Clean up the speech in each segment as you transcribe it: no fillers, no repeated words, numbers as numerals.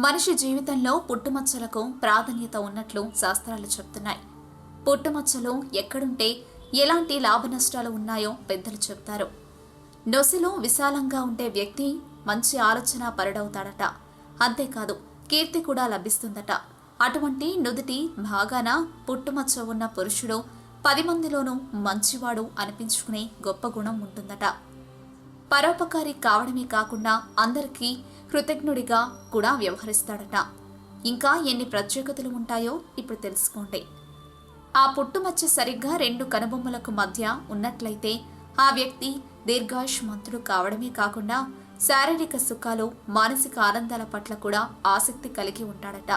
మనిషి జీవితంలో పుట్టుమచ్చలకు ప్రాధాన్యత ఉన్నట్లు శాస్త్రాలు చెప్తున్నాయి. పుట్టుమచ్చలు ఎక్కడుంటే ఎలాంటి లాభనష్టాలు ఉన్నాయో పెద్దలు చెప్తారు. నొసిలో విశాలంగా ఉండే వ్యక్తి మంచి ఆలోచన పరుడవుతాడట. అంతేకాదు కీర్తి కూడా లభిస్తుందట. అటువంటి నుదుటి భాగాన పుట్టుమచ్చ ఉన్న పురుషుడు 10 మందిలోనూ మంచివాడు అనిపించుకునే గొప్ప గుణం ఉంటుందట. పరోపకారి కావడమే కాకుండా అందరికీ కృతజ్ఞుడిగా కూడా వ్యవహరిస్తాడట. ఇంకా ఎన్ని ప్రత్యేకతలు ఉంటాయో ఇప్పుడు తెలుసుకోండి. ఆ పుట్టుమచ్చ సరిగ్గా 2 కనుబొమ్మలకు మధ్య ఉన్నట్లయితే ఆ వ్యక్తి దీర్ఘాయుష్మంతుడు కావడమే కాకుండా శారీరక సుఖాలు, మానసిక ఆనందాల పట్ల కూడా ఆసక్తి కలిగి ఉంటాడట.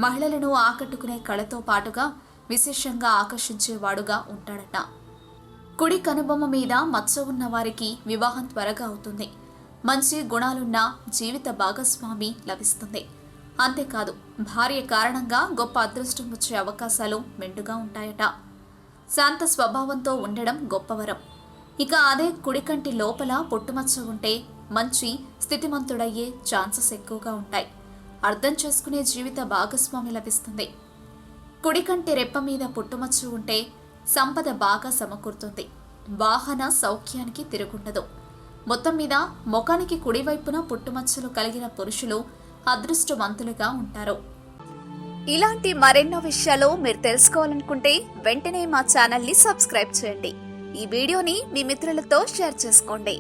మహిళలను ఆకట్టుకునే కళతో పాటుగా విశేషంగా ఆకర్షించేవాడుగా ఉంటాడట. కుడి కనుబొమ్మ మీద మచ్చ ఉన్న వారికి వివాహం త్వరగా అవుతుంది. మంచి గుణాలున్న జీవిత భాగస్వామి లభిస్తుంది. అంతేకాదు భార్య కారణంగా గొప్ప అదృష్టం వచ్చే అవకాశాలు మెండుగా ఉంటాయట. శాంత స్వభావంతో ఉండడం గొప్పవరం. ఇక అదే కుడికంటి లోపల పుట్టుమచ్చ ఉంటే మంచి స్థితిమంతుడయ్యే ఛాన్సెస్ ఎక్కువగా ఉంటాయి. అర్థం చేసుకునే జీవిత భాగస్వామి లభిస్తుంది. కుడికంటి రెప్ప మీద పుట్టుమచ్చ ఉంటే సంపద బాగా సమకూరుతుంది. వాహన సౌఖ్యానికి తిరుగుండదు. మొత్తం మీద ముఖానికి కుడివైపున పుట్టుమచ్చలు కలిగిన పురుషులు అదృష్టవంతులుగా ఉంటారు. ఇలాంటి మరెన్నో విషయాలు మీరు తెలుసుకోవాలనుకుంటే వెంటనే మా ఛానల్ని సబ్స్క్రైబ్ చేయండి. ఈ వీడియోని మీ మిత్రులతో షేర్ చేసుకోండి.